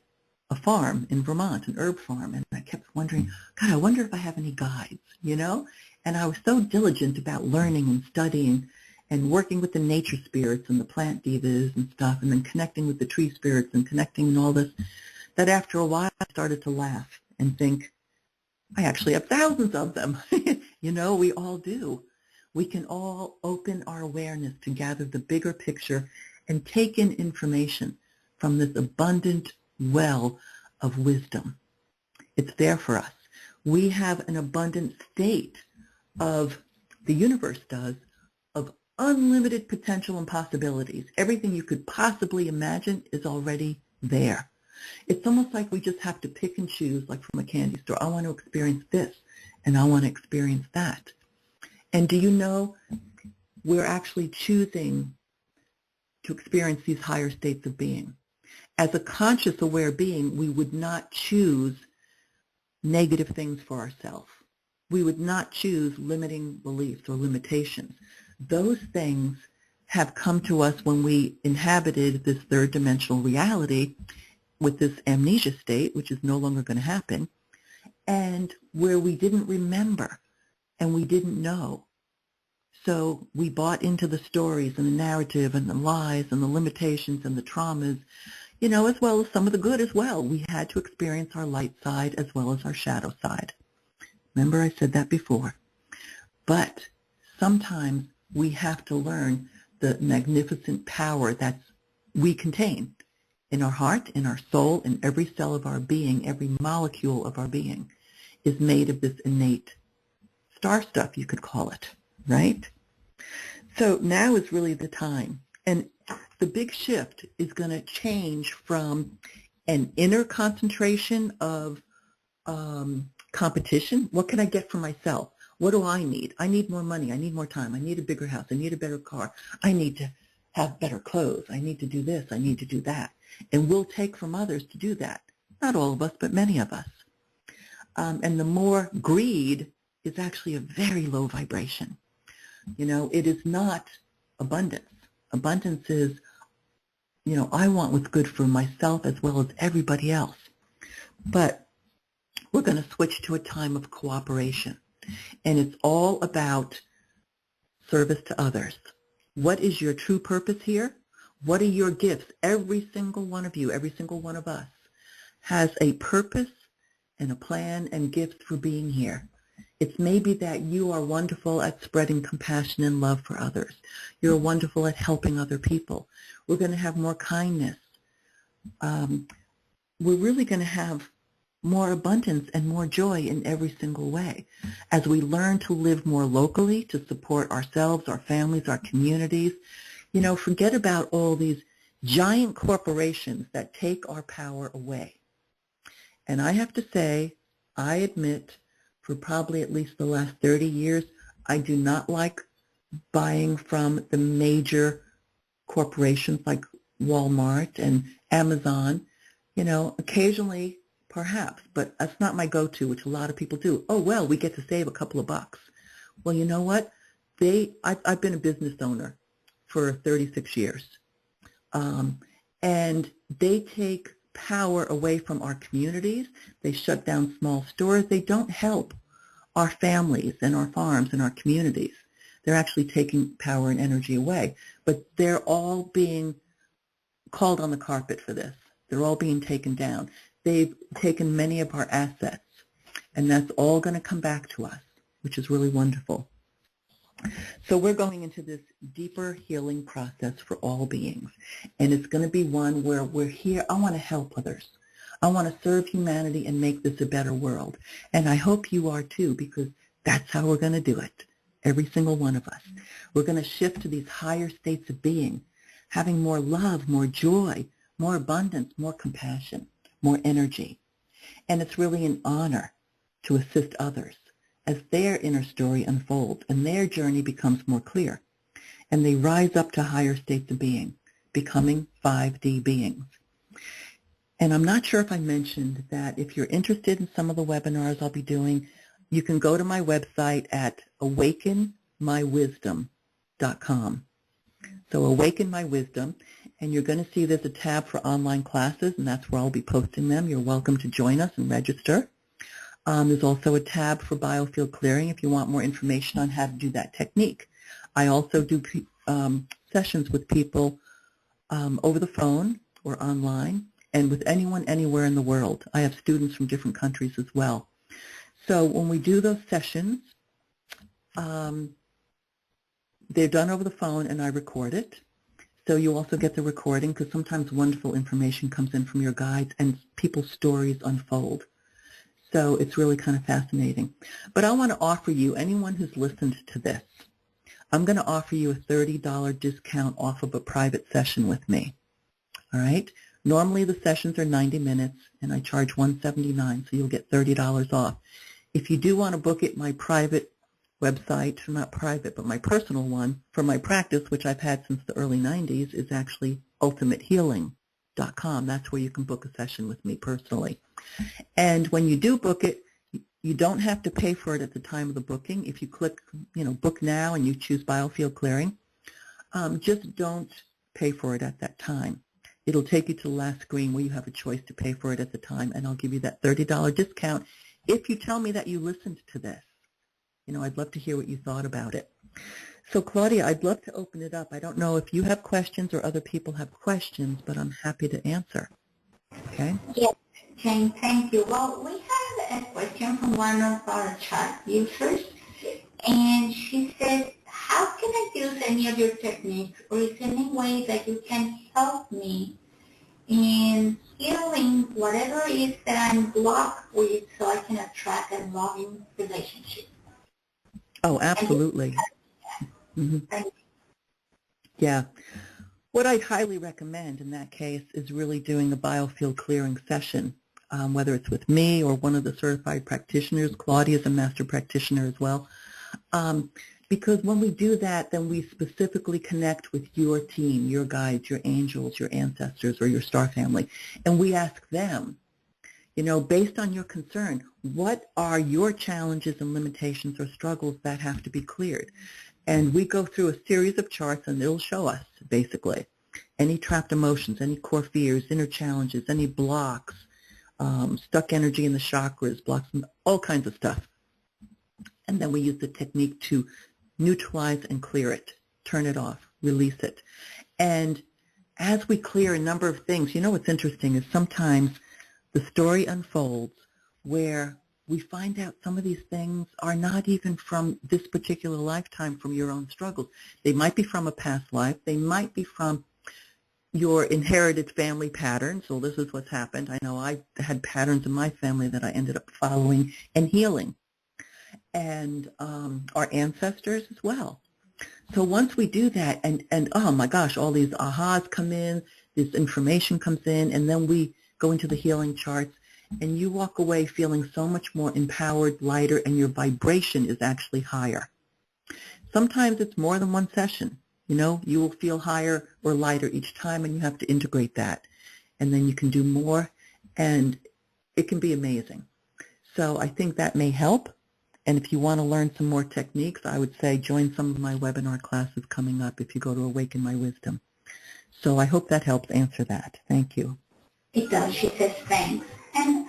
a farm in Vermont, an herb farm, and I kept wondering, God, I wonder if I have any guides, you know? And I was so diligent about learning and studying and working with the nature spirits and the plant divas and stuff, and then connecting with the tree spirits and connecting and all this, that after a while I started to laugh and think, I actually have thousands of them. You know, we all do. We can all open our awareness to gather the bigger picture and take in information from this abundant well of wisdom. It's there for us. We have an abundant state of, the universe does, of unlimited potential and possibilities. Everything you could possibly imagine is already there. It's almost like we just have to pick and choose, like from a candy store. I want to experience this, and I want to experience that. And do you know, we're actually choosing to experience these higher states of being. as a conscious, aware being, we would not choose negative things for ourselves. We would not choose limiting beliefs or limitations. Those things have come to us when we inhabited this third dimensional reality with this amnesia state, which is no longer going to happen, and where we didn't remember and we didn't know. So we bought into the stories and the narrative and the lies and the limitations and the traumas, as well as some of the good as well. We had to experience our light side as well as our shadow side. Remember, I said that before. But sometimes we have to learn the magnificent power that we contain in our heart, in our soul, in every cell of our being. Every molecule of our being is made of this innate star stuff, you could call it, right? So now is really the time. And the big shift is going to change from an inner concentration of competition. What can I get for myself? What do I need? I need more money. I need more time. I need a bigger house. I need a better car. I need to have better clothes. I need to do this. I need to do that. And we'll take from others to do that. Not all of us, but many of us. And the more greed is actually a very low vibration. It is not abundance. Abundance is, I want what's good for myself as well as everybody else. But we're going to switch to a time of cooperation. And it's all about service to others. What is your true purpose here? What are your gifts? Every single one of you, every single one of us has a purpose and a plan and gifts for being here. It's maybe that you are wonderful at spreading compassion and love for others. You're wonderful at helping other people. We're going to have more kindness. We're really going to have more abundance and more joy in every single way as we learn to live more locally, to support ourselves, our families, our communities. Forget about all these giant corporations that take our power away. And I have to say, I admit, for probably at least the last 30 years, I do not like buying from the major corporations like Walmart and Amazon. Occasionally, perhaps, but that's not my go-to, which a lot of people do. Oh, well, we get to save a couple of bucks. Well, you know what? I've been a business owner for 36 years. And they take power away from our communities. They shut down small stores. They don't help our families and our farms and our communities. They're actually taking power and energy away. But they're all being called on the carpet for this. They're all being taken down. They've taken many of our assets, and that's all going to come back to us, which is really wonderful. So we're going into this deeper healing process for all beings, and it's going to be one where we're here. I want to help others. I want to serve humanity and make this a better world, and I hope you are too, because that's how we're going to do it, every single one of us. We're going to shift to these higher states of being, having more love, more joy, more abundance, more compassion, more energy. And it's really an honor to assist others as their inner story unfolds and their journey becomes more clear. And they rise up to higher states of being, becoming 5D beings. And I'm not sure if I mentioned that if you're interested in some of the webinars I'll be doing, you can go to my website at awakenmywisdom.com. So Awaken My Wisdom, and you're going to see there's a tab for online classes, and that's where I'll be posting them. You're welcome to join us and register. There's also a tab for BioField clearing if you want more information on how to do that technique. I also do sessions with people over the phone or online, and with anyone anywhere in the world. I have students from different countries as well. So when we do those sessions, they're done over the phone and I record it. So you also get the recording because sometimes wonderful information comes in from your guides and people's stories unfold. So it's really kind of fascinating. But I want to offer you, anyone who's listened to this, I'm going to offer you a $30 discount off of a private session with me. All right? Normally the sessions are 90 minutes and I charge $179, so you'll get $30 off. If you do want to book it, my private website, not private, but my personal one for my practice, which I've had since the early 90s, is actually Ultimate Healing. BioField.com. That's where you can book a session with me personally. And when you do book it, you don't have to pay for it at the time of the booking. If you click, book now and you choose BioField Clearing, just don't pay for it at that time. It'll take you to the last screen where you have a choice to pay for it at the time, and I'll give you that $30 discount if you tell me that you listened to this. I'd love to hear what you thought about it. So, Claudia, I'd love to open it up. I don't know if you have questions or other people have questions, but I'm happy to answer. Okay? Yes, Jane, thank you. Well, we have a question from one of our chat users, and she said, how can I use any of your techniques, or is there any way that you can help me in healing whatever it is that I'm blocked with so I can attract a loving relationship? Oh, absolutely. Mm-hmm. Yeah. What I'd highly recommend in that case is really doing a BioField clearing session, whether it's with me or one of the certified practitioners. Claudia is a master practitioner as well. Because when we do that, then we specifically connect with your team, your guides, your angels, your ancestors, or your star family, and we ask them, based on your concern, what are your challenges and limitations or struggles that have to be cleared? And we go through a series of charts, and it'll show us, basically, any trapped emotions, any core fears, inner challenges, any blocks, stuck energy in the chakras, blocks, all kinds of stuff. And then we use the technique to neutralize and clear it, turn it off, release it. And as we clear a number of things, what's interesting is sometimes the story unfolds where we find out some of these things are not even from this particular lifetime, from your own struggles. They might be from a past life. They might be from your inherited family patterns. So this is what's happened. I know I had patterns in my family that I ended up following and healing. And our ancestors as well. So once we do that, and oh my gosh, all these ahas come in, this information comes in, and then we go into the healing charts, and you walk away feeling so much more empowered, lighter, and your vibration is actually higher. Sometimes it's more than one session. You will feel higher or lighter each time, and you have to integrate that. And then you can do more, and it can be amazing. So I think that may help. And if you want to learn some more techniques, I would say join some of my webinar classes coming up if you go to Awaken My Wisdom. So I hope that helps answer that. Thank you. It does. She says thanks. And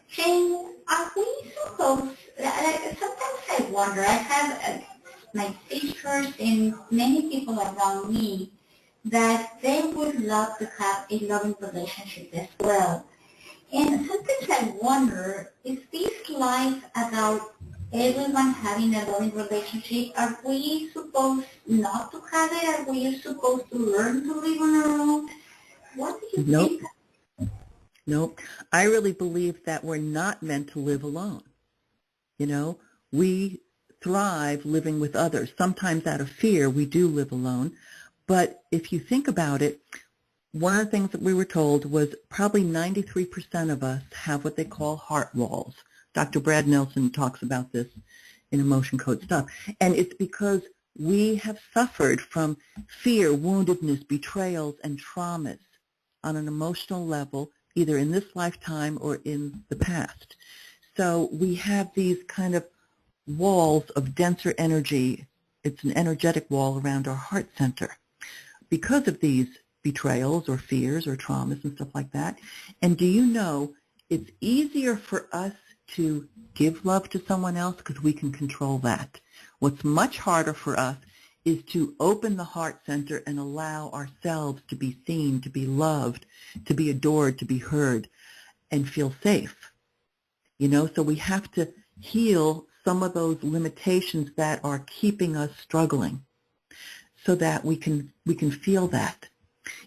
Jane, are we supposed, sometimes I wonder, I have my sisters and many people around me that they would love to have a loving relationship as well. And sometimes I wonder, is this life about everyone having a loving relationship? Are we supposed not to have it? Are we supposed to learn to live on our own? What do you think? Nope. I really believe that we're not meant to live alone. We thrive living with others. Sometimes out of fear, we do live alone. But if you think about it, one of the things that we were told was probably 93% of us have what they call heart walls. Dr. Brad Nelson talks about this in Emotion Code Stuff. And it's because we have suffered from fear, woundedness, betrayals, and traumas on an emotional level, either in this lifetime or in the past. So we have these kind of walls of denser energy. It's an energetic wall around our heart center because of these betrayals or fears or traumas and stuff like that. And do you know, it's easier for us to give love to someone else because we can control that. What's much harder for us is to open the heart center and allow ourselves to be seen, to be loved, to be adored, to be heard, and feel safe. So we have to heal some of those limitations that are keeping us struggling so that we can feel that.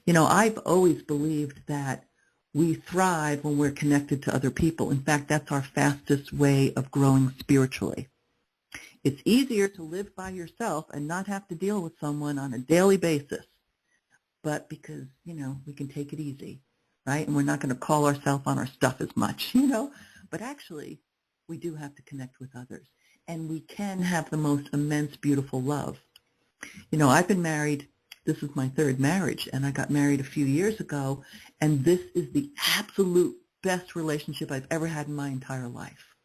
I've always believed that we thrive when we're connected to other people. In fact, that's our fastest way of growing spiritually. It's easier to live by yourself and not have to deal with someone on a daily basis, but because, we can take it easy, right? And we're not going to call ourselves on our stuff as much, But actually, we do have to connect with others. And we can have the most immense, beautiful love. I've been married This is my third marriage, and I got married a few years ago, and this is the absolute best relationship I've ever had in my entire life.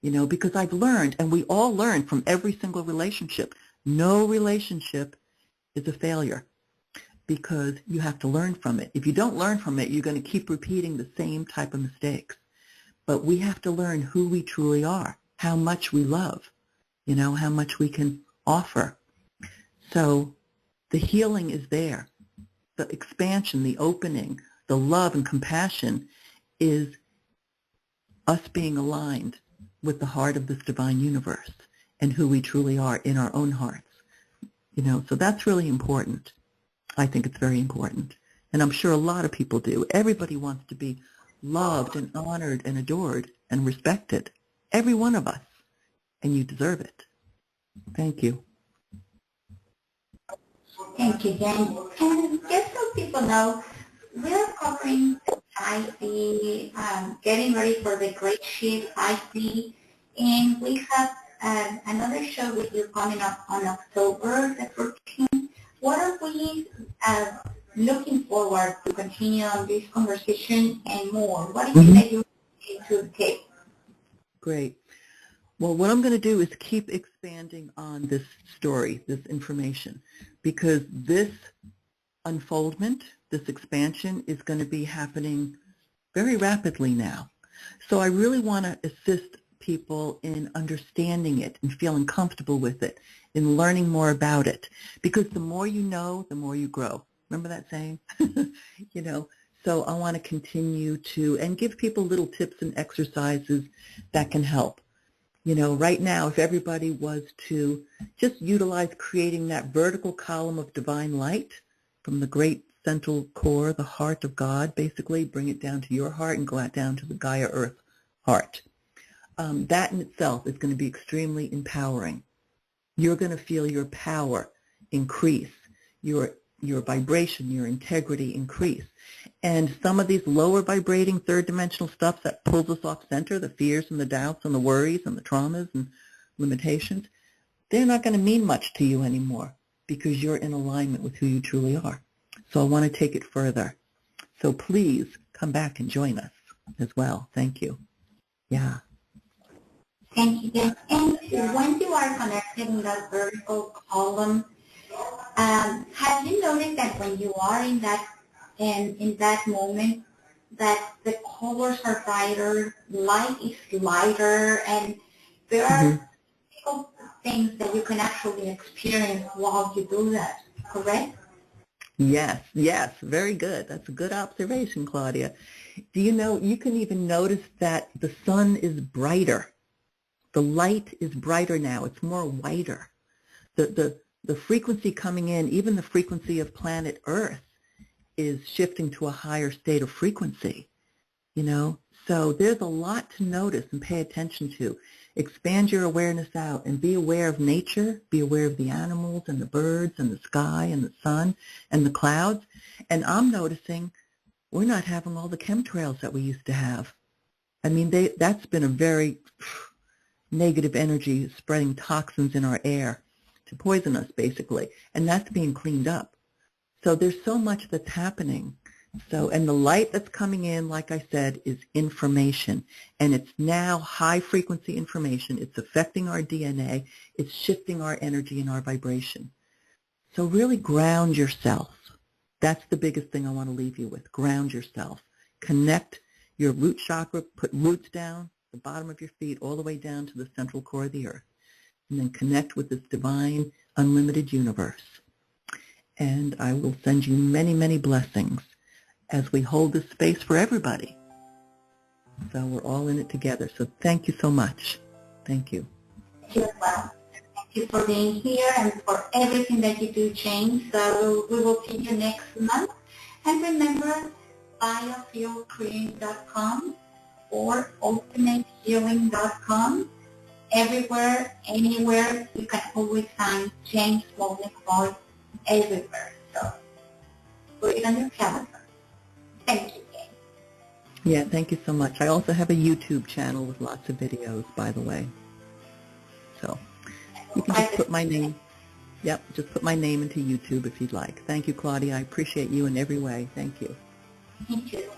Because I've learned, and we all learn from every single relationship, no relationship is a failure because you have to learn from it. If you don't learn from it, you're going to keep repeating the same type of mistakes. But we have to learn who we truly are, how much we love, how much we can offer. So the healing is there. The expansion, the opening, the love and compassion is us being aligned with the heart of this divine universe and who we truly are in our own hearts. So that's really important. I think it's very important. And I'm sure a lot of people do. Everybody wants to be loved and honored and adored and respected. Every one of us. And you deserve it. Thank you. Thank you, Jen. And just so people know, we're covering 5D, getting ready for the Great Shift 5D, and we have another show with you coming up on October the 14th. What are we looking forward to continue on this conversation and more? What is it that you need to take? Great. Well, what I'm going to do is keep expanding on this story, this information, because this unfoldment, this expansion is going to be happening very rapidly now. So I really want to assist people in understanding it and feeling comfortable with it, in learning more about it, because the more you know, the more you grow. Remember that saying? So I want to continue to, and give people little tips and exercises that can help. Right now, if everybody was to just utilize creating that vertical column of divine light from the great central core, the heart of God, basically, bring it down to your heart and go out down to the Gaia Earth heart. That in itself is going to be extremely empowering. You're going to feel your power increase, your vibration, your integrity increase. And some of these lower vibrating third dimensional stuff that pulls us off center, the fears and the doubts and the worries and the traumas and limitations, they're not going to mean much to you anymore because you're in alignment with who you truly are. So I want to take it further. So please come back and join us as well. Thank you. Yeah. Thank you, Jen. And when you are connected in that vertical column, have you noticed that when you are in that moment, that the colors are brighter, light is lighter, and there are things that you can actually experience while you do that, correct? Yes, very good. That's a good observation, Claudia. Do you know, you can even notice that the sun is brighter. The light is brighter now. It's more whiter. The frequency coming in, even the frequency of planet Earth, is shifting to a higher state of frequency, So there's a lot to notice and pay attention to. Expand your awareness out and be aware of nature, be aware of the animals and the birds and the sky and the sun and the clouds. And I'm noticing we're not having all the chemtrails that we used to have. I mean, that's been a very negative energy spreading toxins in our air to poison us, basically, and that's being cleaned up. So there's so much that's happening. And the light that's coming in, like I said, is information, and it's now high-frequency information. It's affecting our DNA. It's shifting our energy and our vibration. So really ground yourself. That's the biggest thing I want to leave you with. Ground yourself. Connect your root chakra. Put roots down, the bottom of your feet, all the way down to the central core of the earth. And then connect with this divine, unlimited universe. And I will send you many, many blessings as we hold this space for everybody. So we're all in it together. So thank you so much. Thank you. You're welcome. Thank you for being here and for everything that you do, Jane. So we will see you next month. And remember, biofieldcream.com or ultimatehealing.com. Everywhere, anywhere, you can always find James Smolnik voice everywhere. So put it on your calendar. Thank you, Jane. Yeah, thank you so much. I also have a YouTube channel with lots of videos, by the way. So you can just put my name. Yep, just put my name into YouTube if you'd like. Thank you, Claudia. I appreciate you in every way. Thank you. Me too.